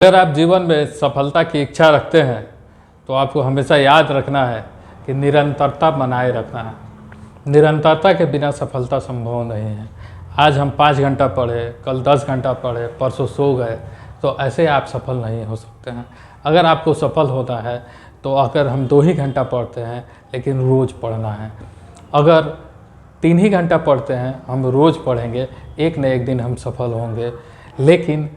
अगर आप जीवन में सफलता की इच्छा रखते हैं तो आपको हमेशा याद रखना है कि निरंतरता बनाए रखना है। निरंतरता के बिना सफलता संभव नहीं है। आज हम 5 घंटा पढ़े, कल 10 घंटा पढ़े, परसों सो गए, तो ऐसे आप सफल नहीं हो सकते हैं। अगर आपको सफल होना है तो अगर हम 2 ही घंटा पढ़ते हैं लेकिन रोज़ पढ़ना है। अगर 3 ही घंटा पढ़ते हैं, हम रोज़ पढ़ेंगे, एक न एक दिन हम सफल होंगे। लेकिन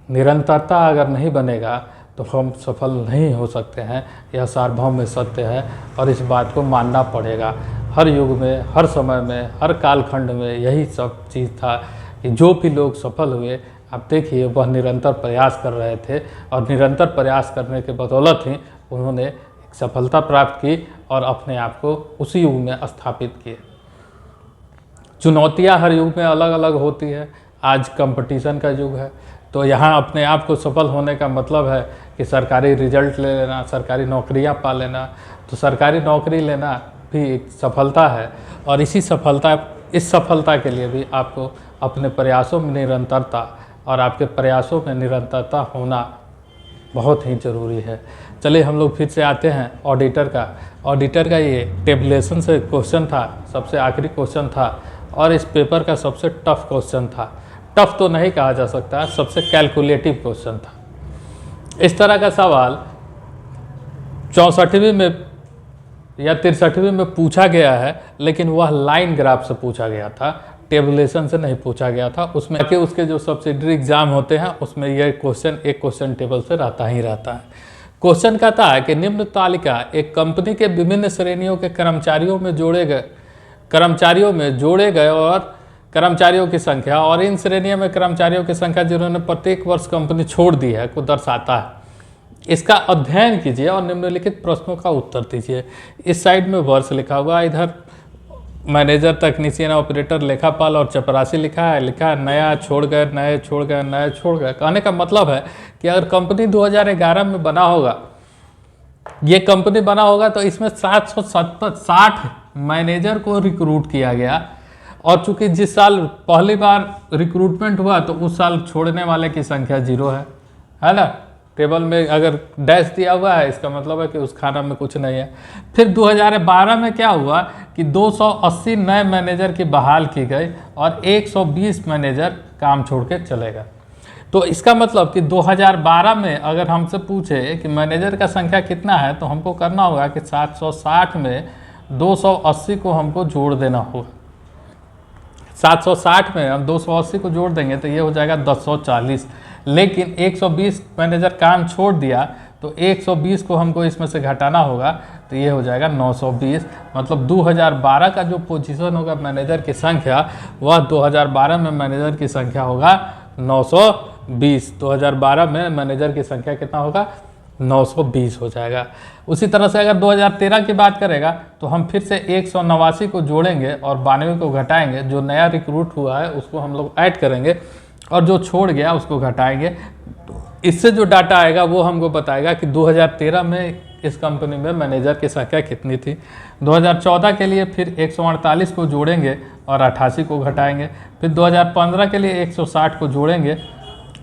निरंतरता अगर नहीं बनेगा तो हम सफल नहीं हो सकते हैं। यह सार्वभौम में सत्य है और इस बात को मानना पड़ेगा। हर युग में, हर समय में, हर कालखंड में यही सब चीज़ था कि जो भी लोग सफल हुए, आप देखिए वह निरंतर प्रयास कर रहे थे और निरंतर प्रयास करने के बदौलत ही उन्होंने एक सफलता प्राप्त की और अपने आप को उसी युग में स्थापित किए। चुनौतियाँ हर युग में अलग अलग होती है। आज कंपटीशन का युग है, तो यहाँ अपने आप को सफल होने का मतलब है कि सरकारी रिजल्ट ले लेना, सरकारी नौकरियाँ पा लेना। तो सरकारी नौकरी लेना भी एक सफलता है और इस सफलता के लिए भी आपको अपने प्रयासों में निरंतरता और आपके प्रयासों में निरंतरता होना बहुत ही ज़रूरी है। चलिए हम लोग फिर से आते हैं ऑडिटर का ये टेबुलेशन से क्वेश्चन था, सबसे आखिरी क्वेश्चन था और इस पेपर का सबसे टफ क्वेश्चन था। टफ तो नहीं कहा जा सकता, सबसे कैलकुलेटिव क्वेश्चन था। इस तरह का सवाल 64वीं में या 63वीं में पूछा गया है, लेकिन वह लाइन ग्राफ से पूछा गया था, टेबुलेशन से नहीं पूछा गया था। उसमें कि उसके जो सब्सिडरी एग्जाम होते हैं उसमें यह क्वेश्चन एक क्वेश्चन टेबल से रहता ही रहता है। क्वेश्चन कहता है कि निम्न तालिका एक कंपनी के विभिन्न श्रेणियों के कर्मचारियों में जोड़े गए और कर्मचारियों की संख्या और इन श्रेणियों में कर्मचारियों की संख्या जिन्होंने प्रत्येक वर्ष कंपनी छोड़ दी है को दर्शाता है। इसका अध्ययन कीजिए और निम्नलिखित प्रश्नों का उत्तर दीजिए। इस साइड में वर्ष लिखा हुआ, इधर मैनेजर, तकनीशियन, ऑपरेटर, लेखापाल और चपरासी लिखा है नया छोड़ गए, नए छोड़ गए, नए छोड़ गए। कहने का मतलब है कि अगर कंपनी 2011 में बना होगा, ये कंपनी बना होगा तो इसमें 760 मैनेजर को रिक्रूट किया गया और चूंकि जिस साल पहली बार रिक्रूटमेंट हुआ तो उस साल छोड़ने वाले की संख्या 0 है ना। टेबल में अगर डैश दिया हुआ है इसका मतलब है कि उस खाना में कुछ नहीं है। फिर 2012 में क्या हुआ कि 280 नए मैनेजर की बहाल की गई और 120 मैनेजर काम छोड़ के चले गए। तो इसका मतलब कि 2012 में अगर हमसे पूछे कि मैनेजर का संख्या कितना है तो हमको करना होगा कि 760 में 280 को हमको जोड़ देना होगा। 760 में हम 280 को जोड़ देंगे तो ये हो जाएगा 1040। लेकिन 120 मैनेजर काम छोड़ दिया तो 120 को हमको इसमें से घटाना होगा तो ये हो जाएगा 920। मतलब 2012 का जो पोजीशन होगा मैनेजर की संख्या, वह 2012 में मैनेजर की संख्या होगा 920। 2012 में मैनेजर की संख्या कितना होगा? 920 हो जाएगा। उसी तरह से अगर 2013 की बात करेगा तो हम फिर से 189 को जोड़ेंगे और 92 को घटाएंगे। जो नया रिक्रूट हुआ है उसको हम लोग ऐड करेंगे और जो छोड़ गया उसको घटाएंगे। इससे जो डाटा आएगा वो हमको बताएगा कि 2013 में इस कंपनी में मैनेजर की संख्या कितनी थी। 2014 के लिए फिर 148 को जोड़ेंगे और 88 को घटाएंगे। फिर 2015 के लिए 160 को जोड़ेंगे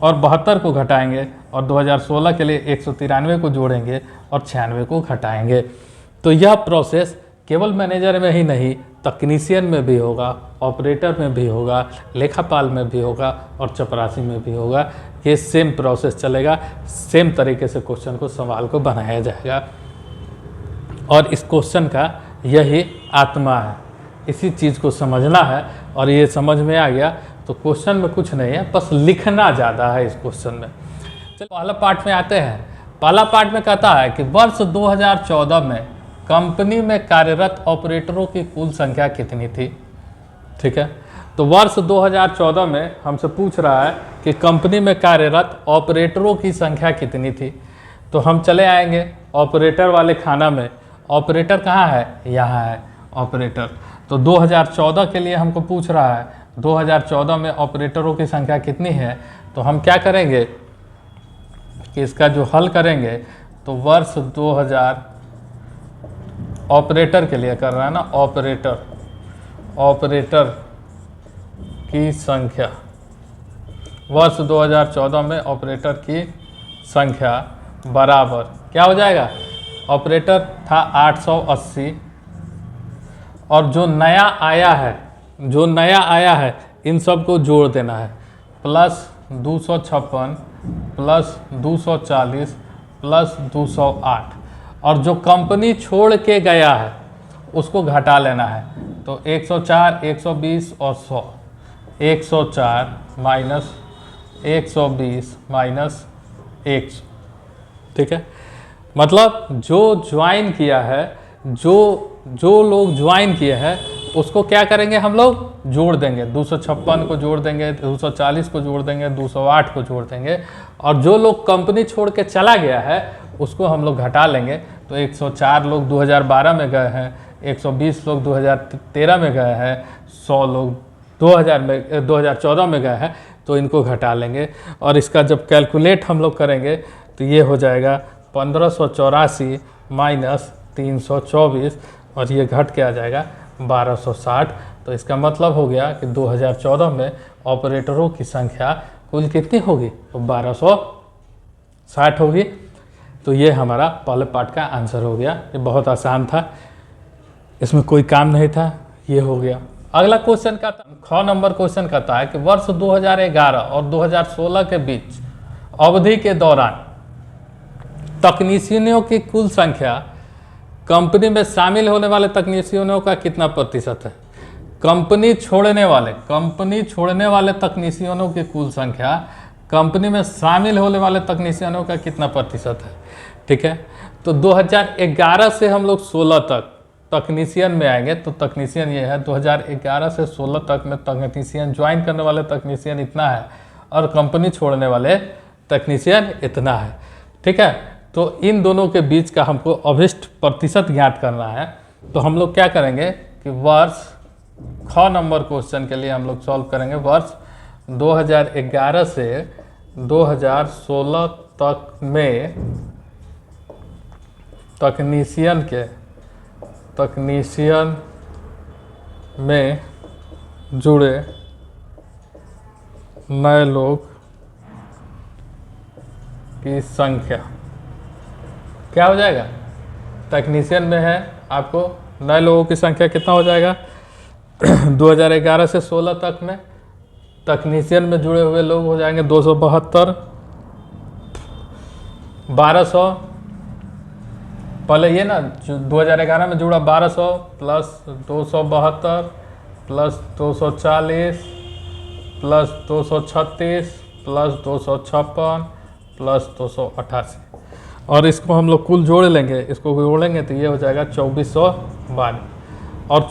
और 72 को घटाएंगे और 2016 के लिए 193 को जोड़ेंगे और 96 को घटाएंगे। तो यह प्रोसेस केवल मैनेजर में ही नहीं, तकनीशियन में भी होगा, ऑपरेटर में भी होगा, लेखापाल में भी होगा और चपरासी में भी होगा। ये सेम प्रोसेस चलेगा, सेम तरीके से क्वेश्चन को, सवाल को बनाया जाएगा। और इस क्वेश्चन का यही आत्मा है, इसी चीज़ को समझना है। और ये समझ में आ गया तो क्वेश्चन में कुछ नहीं है, बस लिखना ज़्यादा है इस क्वेश्चन में। चलो पहला पार्ट में आते हैं। पहला पार्ट में कहता है कि वर्ष 2014 में कंपनी में कार्यरत ऑपरेटरों की कुल संख्या कितनी थी। ठीक है, तो वर्ष 2014 में हमसे पूछ रहा है कि कंपनी में कार्यरत ऑपरेटरों की संख्या कितनी थी। तो हम चले आएंगे ऑपरेटर वाले खाना में। ऑपरेटर कहाँ है? यहाँ है ऑपरेटर। तो 2014 के लिए हमको पूछ रहा है 2014 में ऑपरेटरों की संख्या कितनी है। तो हम क्या करेंगे कि इसका जो हल करेंगे तो वर्ष 2000 ऑपरेटर के लिए कर रहा है ना, ऑपरेटर की संख्या वर्ष 2014 में ऑपरेटर की संख्या बराबर क्या हो जाएगा, ऑपरेटर था 880 और जो नया आया है इन सब को जोड़ देना है, प्लस 256 प्लस 240 प्लस 208, और जो कंपनी छोड़ के गया है उसको घटा लेना है। तो 104, 120 और 100, 104 माइनस 120 माइनस 100, ठीक है। मतलब जो ज्वाइन किया है, जो लोग ज्वाइन किए हैं उसको क्या करेंगे, हम लोग जोड़ देंगे, 256 को जोड़ देंगे, 240 को जोड़ देंगे, 208 को जोड़ देंगे, और जो लोग कंपनी छोड़ के चला गया है उसको हम लोग घटा लेंगे। तो 104 लोग 2012 में गए हैं, 120 लोग 2013 में गए हैं, 100 लोग 2014 में गए हैं, तो इनको घटा लेंगे। और इसका जब कैलकुलेट हम लोग करेंगे तो ये हो जाएगा 1584 माइनस 324, और ये घट के आ जाएगा 1260। तो इसका मतलब हो गया कि 2014 में ऑपरेटरों की संख्या कुल कितनी होगी, तो 1260 होगी। तो ये हमारा पहले पार्ट का आंसर हो गया। ये बहुत आसान था, इसमें कोई काम नहीं था, ये हो गया। अगला क्वेश्चन का 6 नंबर क्वेश्चन कहता है कि वर्ष 2011 और 2016 के बीच अवधि के दौरान तकनीशियनों की कुल संख्या कंपनी में शामिल होने वाले तकनीशियनों का कितना प्रतिशत है। कंपनी छोड़ने वाले तकनीशियनों की कुल संख्या कंपनी में शामिल होने वाले तकनीशियनों का कितना प्रतिशत है, ठीक है। तो 2011 से हम लोग 16 तक तकनीशियन में आएंगे। तो तकनीशियन ये है, 2011 से 16 तक में तकनीशियन ज्वाइन करने वाले तकनीशियन इतना है और कंपनी छोड़ने वाले तकनीशियन इतना है, ठीक है। तो इन दोनों के बीच का हमको अभिष्ट प्रतिशत ज्ञात करना है। तो हम लोग क्या करेंगे कि वर्ष 6 नंबर क्वेश्चन के लिए हम लोग सॉल्व करेंगे। वर्ष 2011 से 2016 तक में तकनीशियन में जुड़े नए लोग की संख्या क्या हो जाएगा, तकनीशियन में है आपको नए लोगों की संख्या कितना हो जाएगा 2011 से 16 तक में तकनीशियन में जुड़े हुए लोग हो जाएंगे 272, 1200, पहले ये ना 2011 में जुड़ा 1200 plus 272 plus 240 plus 236 plus 256 plus 288, और इसको हम लोग कुल जोड़ लेंगे, इसको जोड़ेंगे तो ये हो जाएगा 2492। और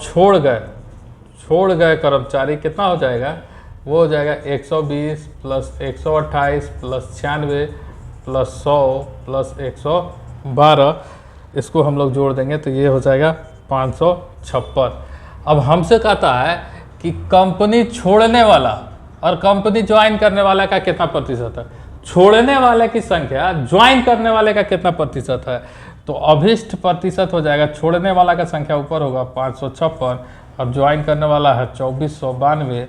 छोड़ गए कर्मचारी कितना हो जाएगा, वो हो जाएगा 120 प्लस 128 प्लस 96 प्लस 100 प्लस 112, इसको हम लोग जोड़ देंगे तो ये हो जाएगा 556। अब हमसे कहता है कि कंपनी छोड़ने वाला और कंपनी ज्वाइन करने वाला का कितना प्रतिशत है। छोड़ने वाले की संख्या ज्वाइन करने वाले का कितना प्रतिशत है, तो अभिष्ट प्रतिशत हो जाएगा, छोड़ने वाला का संख्या ऊपर होगा 556 और ज्वाइन करने वाला है 2492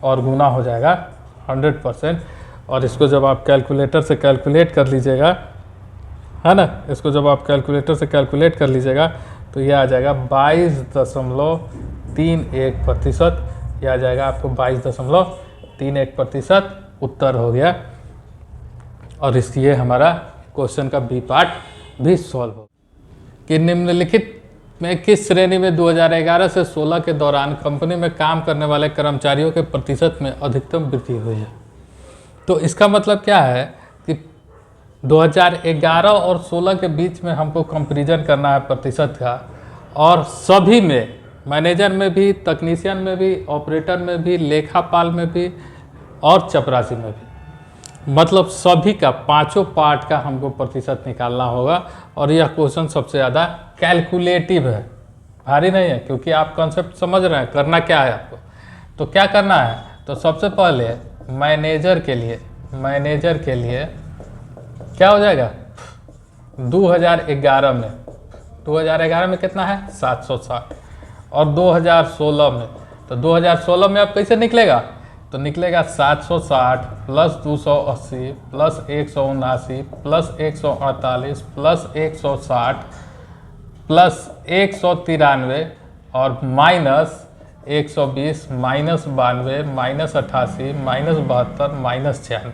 और गुना हो जाएगा 100%। और इसको जब आप कैलकुलेटर से कैलकुलेट कर लीजिएगा, है ना, इसको जब आप कैलकुलेटर से कैलकुलेट कर लीजिएगा तो ये आ जाएगा 22.31%। यह आ जाएगा आपको 22.31% उत्तर हो गया। और इसलिए हमारा क्वेश्चन का बी पार्ट भी सॉल्व हो कि निम्नलिखित में किस श्रेणी में 2011 से 16 के दौरान कंपनी में काम करने वाले कर्मचारियों के प्रतिशत में अधिकतम वृद्धि हुई है। तो इसका मतलब क्या है कि 2011 और 16 के बीच में हमको कंपैरिजन करना है प्रतिशत का, और सभी में, मैनेजर में भी, तकनीशियन में भी, ऑपरेटर में भी, लेखापाल में भी और चपरासी में भी, मतलब सभी का 5 पार्ट का हमको प्रतिशत निकालना होगा। और यह क्वेश्चन सबसे ज़्यादा कैलकुलेटिव है, भारी नहीं है, क्योंकि आप कॉन्सेप्ट समझ रहे हैं करना क्या है आपको। तो क्या करना है, तो सबसे पहले मैनेजर के लिए क्या हो जाएगा 2011 में कितना है 760, और 2016 में, तो 2016 में अब कैसे निकलेगा तो निकलेगा 760 plus 280 plus 179 plus 148 plus 160 plus 193 और minus 120 minus 92 minus 88 minus 72 minus 96।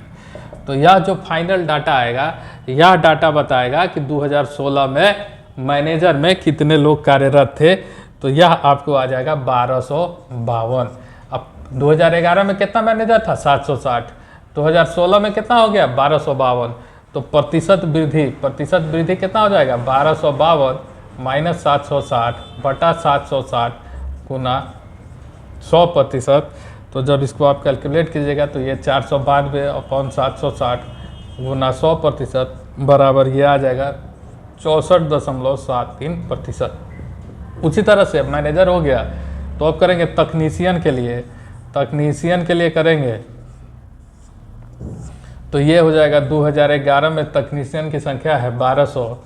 तो यह जो फाइनल डाटा आएगा, यह डाटा बताएगा कि 2016 में मैनेजर में कितने लोग कार्यरत थे। तो यह आपको आ जाएगा 1252। अब 2011 में कितना मैनेजर था? 760। 2016 में कितना हो गया? 1252। तो प्रतिशत वृद्धि कितना हो जाएगा? 1252 माइनस 760 बटा 760 गुना 100%। तो जब इसको आप कैलकुलेट कीजिएगा तो ये 492 अपॉन 760 गुना 100% बराबर ये आ जाएगा 64.73%। उसी तरह से मैनेजर हो गया। तो अब करेंगे तकनीशियन के लिए करेंगे तो ये हो जाएगा 2011 में तकनीशियन की संख्या है 1200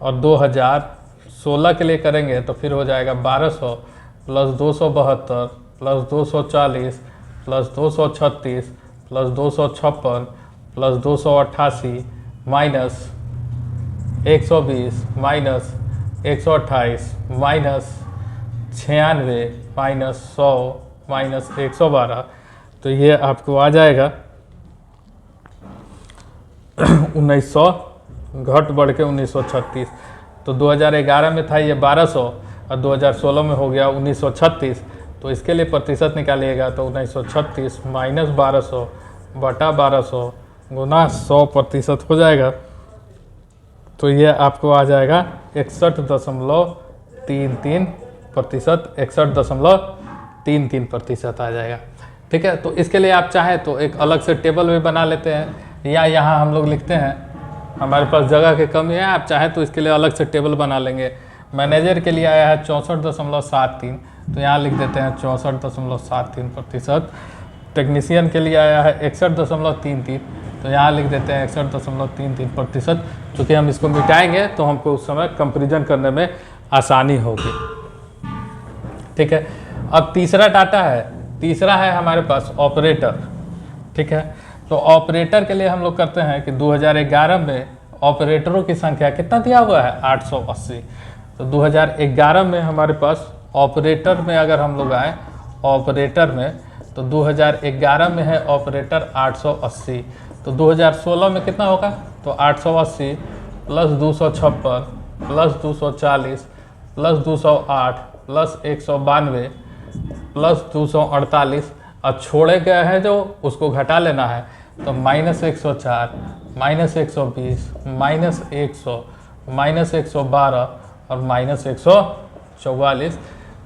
और 2016 के लिए करेंगे तो फिर हो जाएगा 1200 plus 272 plus 240 plus 236 plus 256 plus 288 minus 120 minus 128 minus 96 minus 100 minus 112। तो ये आपको आ जाएगा 1900 घट बढ़ के 1936। तो 2011 में था ये 1200 और 2016 में हो गया 1936। तो इसके लिए प्रतिशत निकालिएगा तो 1936 माइनस 1200 बटा 1200 गुना 100% हो जाएगा। तो ये आपको आ जाएगा 61.33%, 61.33% आ जाएगा। ठीक है, तो इसके लिए आप चाहें तो एक अलग से टेबल भी बना लेते हैं या यहाँ हम लोग लिखते हैं, हमारे पास जगह की कमी है, आप चाहें तो इसके लिए अलग से टेबल बना लेंगे। मैनेजर के लिए आया है 64.73, तो यहाँ लिख देते हैं 64.73%। टेक्नीशियन के लिए आया है 61.33, तो यहाँ लिख देते हैं 61.33%। चूँकि हम इसको मिटाएंगे तो हमको उस समय कंपैरिजन करने में आसानी होगी। ठीक है, अब तीसरा डाटा है, तीसरा है हमारे पास ऑपरेटर। ठीक है, तो ऑपरेटर के लिए हम लोग करते हैं कि 2011 में ऑपरेटरों की संख्या कितना दिया हुआ है? 880। तो 2011 में हमारे पास ऑपरेटर में अगर हम लोग आए ऑपरेटर में, तो 2011 में है ऑपरेटर 880। तो 2016 में कितना होगा? तो 880 plus 256 plus 240 plus 208 plus 192 plus 248 और छोड़े गए हैं जो उसको घटा लेना है। तो माइनस 104 माइनस 120 माइनस 100 माइनस 112 और माइनस 144।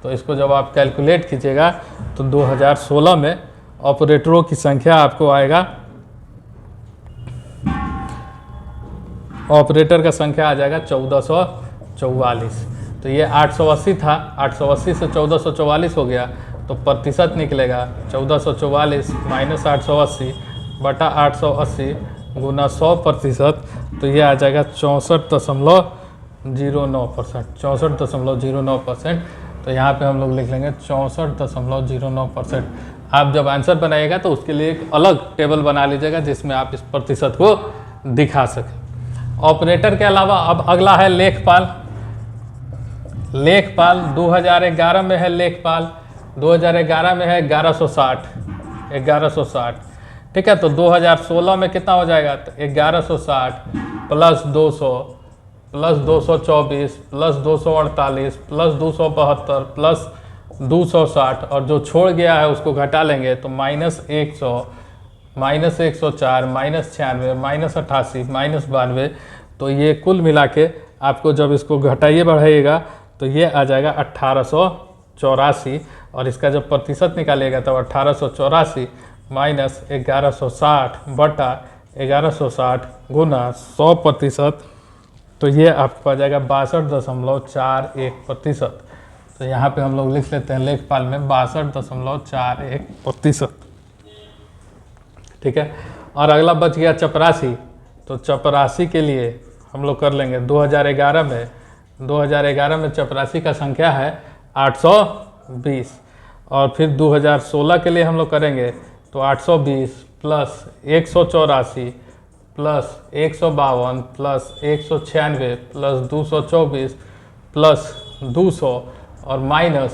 तो इसको जब आप कैलकुलेट कीजिएगा तो 2016 में ऑपरेटरों की संख्या आपको आएगा, ऑपरेटर का संख्या आ जाएगा 1444। तो ये 880 था, 880 से 1444 हो गया, तो प्रतिशत निकलेगा 1444 माइनस 880 बटा 880 गुना 100%। तो ये आ जाएगा 64.09%, 64.09%। तो यहाँ पे हम लोग लिख लेंगे 64.09%। आप जब आंसर बनाइएगा तो उसके लिए एक अलग टेबल बना लीजिएगा जिसमें आप इस प्रतिशत को दिखा सकें। ऑपरेटर के अलावा अब अगला है लेखपाल। लेखपाल 2011 में है लेखपाल, 2011 में है 1160। ठीक है, तो 2016 में कितना हो जाएगा? तो 1160 plus 200 plus 224 plus 248 plus 272 plus 260 और जो छोड़ गया है उसको घटा लेंगे तो minus 100 minus 104 minus 96 minus 88 minus 92। तो ये कुल मिला के आपको जब इसको घटाइए बढ़ाइएगा तो ये आ जाएगा 1884 और इसका जब प्रतिशत निकालिएगा तो 1884 माइनस 1160 बटा 1160 गुना 100%। तो ये आपको आ जाएगा 62.41%। तो यहाँ पे हम लोग लिख लेते हैं लेखपाल में 62.41%। ठीक है, और अगला बच गया चपरासी। तो चपरासी के लिए हम लोग कर लेंगे 2011 में चपरासी का संख्या है 820 और फिर 2016 के लिए हम लोग करेंगे तो 820 plus 184 plus 152 plus 196 plus 224 plus 200 और minus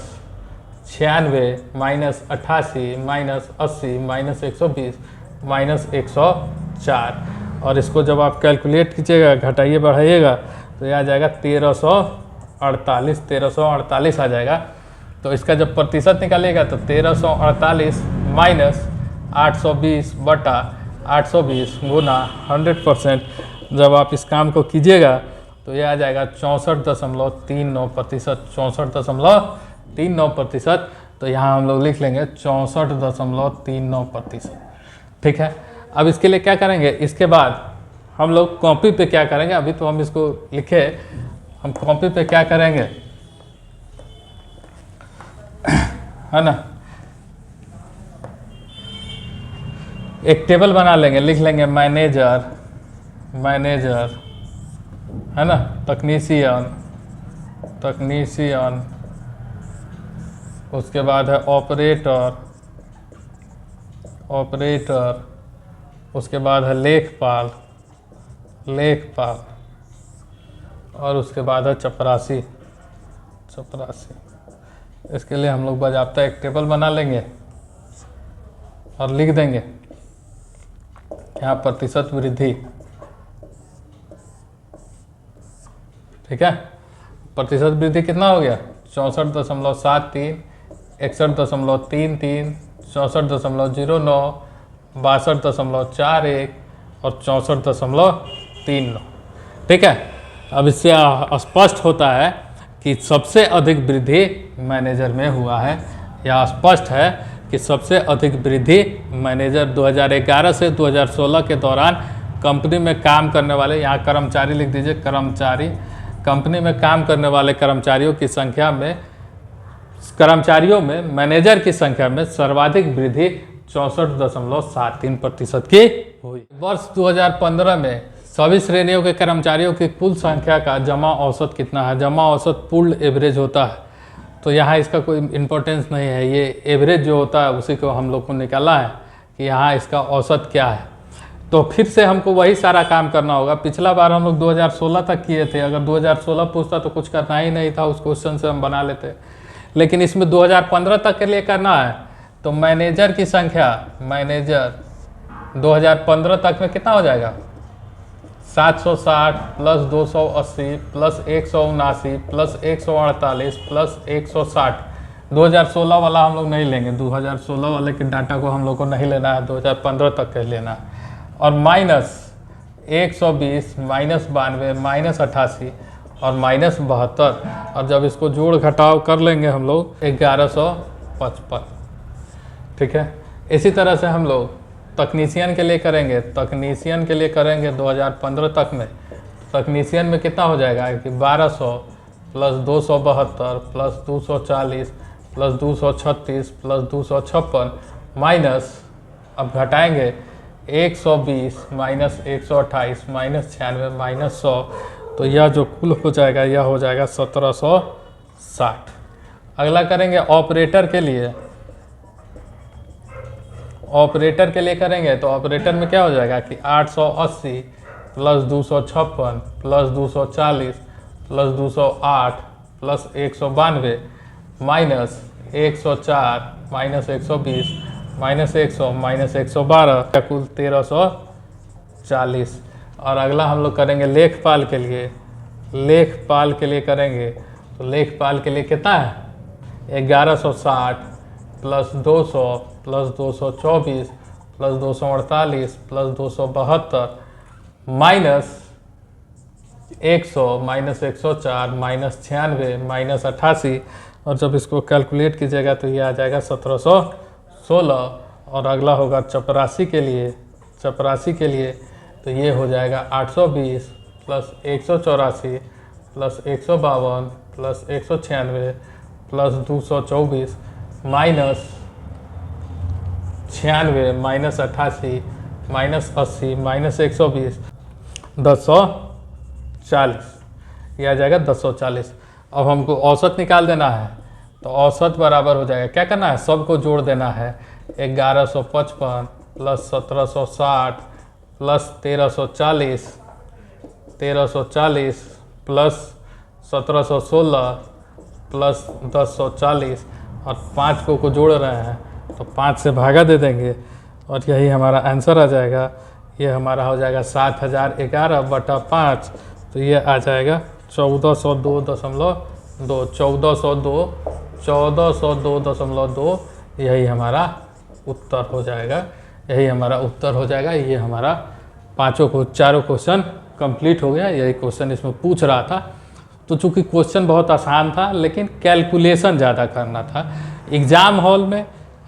96 minus 88 minus 80 minus 120 minus 104। और इसको जब आप कैलकुलेट कीजिएगा, घटाइए बढ़ाइएगा, तो यह आ जाएगा 1348 आ जाएगा। तो इसका जब प्रतिशत निकालिएगा तो 1348 माइनस 820 बटा 820 गुना 100%। जब आप इस काम को कीजिएगा तो यह आ जाएगा 64.39%, 64.39%। तो यहाँ हम लोग लिख लेंगे 64.39%। ठीक है, अब इसके लिए क्या करेंगे, इसके बाद हम लोग कॉपी पे क्या करेंगे, अभी तो हम इसको लिखे, हम कॉपी पे क्या करेंगे है ना, एक टेबल बना लेंगे, लिख लेंगे मैनेजर है ना, तकनीशियन, उसके बाद है ऑपरेटर, उसके बाद है लेखपाल, और उसके बाद है चपरासी। इसके लिए हम लोग बाज़ाब्ता एक टेबल बना लेंगे और लिख देंगे यहाँ प्रतिशत वृद्धि। ठीक है, प्रतिशत वृद्धि कितना हो गया, 64.73, 61.33, 64.09, 62.41 और 64.39। ठीक है, अब इससे स्पष्ट होता है कि सबसे अधिक वृद्धि मैनेजर में हुआ है। यह स्पष्ट है कि सबसे अधिक वृद्धि मैनेजर 2011 से 2016 के दौरान कंपनी में काम करने वाले, यहाँ कर्मचारी लिख दीजिए, कर्मचारी, कंपनी में काम करने वाले कर्मचारियों की संख्या में, कर्मचारियों में मैनेजर की संख्या में सर्वाधिक वृद्धि 64.73% की हुई। वर्ष 2015 में सभी श्रेणियों के कर्मचारियों की कुल संख्या का जमा औसत कितना है। जमा औसत पूर्ण एवरेज होता है, तो यहाँ इसका कोई इम्पोर्टेंस नहीं है, ये एवरेज जो होता है उसी को हम लोग को निकाला है कि यहाँ इसका औसत क्या है। तो फिर से हमको वही सारा काम करना होगा। पिछला बार हम लोग 2016 तक किए थे, अगर 2016 पूछता तो कुछ करना ही नहीं था, उस क्वेश्चन से हम बना लेते। लेकिन इसमें 2015 तक के लिए करना है, तो मैनेजर की संख्या, मैनेजर 2015 तक में कितना हो जाएगा, 760 प्लस 280 प्लस 179 प्लस 148 प्लस 160। 2016 वाला हम लोग नहीं लेंगे, 2016 वाले के डाटा को हम लोग को नहीं लेना है, 2015 तक के लेना है। और माइनस 120 माइनस 92 माइनस 88 और माइनस 72, और जब इसको जोड़ घटाव कर लेंगे हम लोग 1155। ठीक है, इसी तरह से हम लोग तकनीशियन के लिए करेंगे, 2015 तक में तकनीशियन में कितना हो जाएगा कि 1200 plus 272 plus 240 plus 236 plus 256 minus, अब घटाएंगे 120 माइनस 128 माइनस 96 माइनस 100, तो यह जो कुल हो जाएगा यह हो जाएगा 1760। अगला करेंगे ऑपरेटर के लिए। ऑपरेटर के लिए करेंगे तो ऑपरेटर में क्या हो जाएगा कि 880 plus 256 plus 240 plus 208 plus 192 minus 104 minus 120 minus 100 minus 112, कुल 1340। और अगला हम लोग करेंगे लेखपाल के लिए। लेखपाल के लिए करेंगे तो लेखपाल के लिए कितना है, 1160 plus 200 plus 224 plus 248 plus 272 minus 100 minus 104 minus 96 minus 88, और जब इसको कैलकुलेट कीजिएगा तो ये आ जाएगा 1716। और अगला होगा चपरासी के लिए। चपरासी के लिए तो ये हो जाएगा 820 plus 184 plus 152 plus 196 plus 224 minus 96 minus 88 minus 80 minus 120, 1040। यह आ जाएगा 1040। अब हमको औसत निकाल देना है, तो औसत बराबर हो जाएगा, क्या करना है, सबको जोड़ देना है। 1155 प्लस 1760 प्लस 1340 प्लस 1716 प्लस 1040 और 5 को जोड़ रहे हैं तो 5 से भागा दे देंगे और यही हमारा आंसर आ जाएगा। ये हमारा हो जाएगा 7011/5, तो ये आ जाएगा 1402.2 1402.2 यही हमारा उत्तर हो जाएगा। यही हमारा उत्तर हो जाएगा। ये हमारा चारों क्वेश्चन कंप्लीट हो गया। यही क्वेश्चन इसमें पूछ रहा था। तो चूँकि क्वेश्चन बहुत आसान था लेकिन कैलकुलेशन ज़्यादा करना था। एग्ज़ाम हॉल में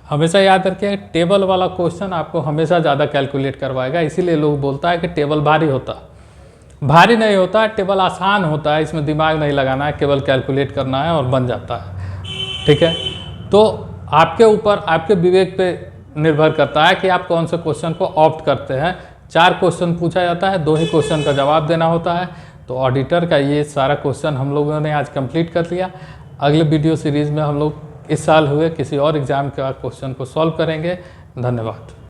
हमेशा याद रखिए टेबल वाला क्वेश्चन आपको हमेशा ज़्यादा कैलकुलेट करवाएगा। इसीलिए लोग बोलता है कि टेबल भारी होता, भारी नहीं होता, टेबल आसान होता है। इसमें दिमाग नहीं लगाना है, केवल कैलकुलेट करना है और बन जाता है। ठीक है, तो आपके ऊपर, आपके विवेक पे निर्भर करता है कि आप कौन से क्वेश्चन को ऑप्ट करते हैं। 4 क्वेश्चन पूछा जाता है, 2 ही क्वेश्चन का जवाब देना होता है। तो ऑडिटर का ये सारा क्वेश्चन हम लोगों ने आज कंप्लीट कर लिया। अगले वीडियो सीरीज़ में हम लोग इस साल हुए किसी और एग्ज़ाम का क्वेश्चन को सॉल्व करेंगे। धन्यवाद।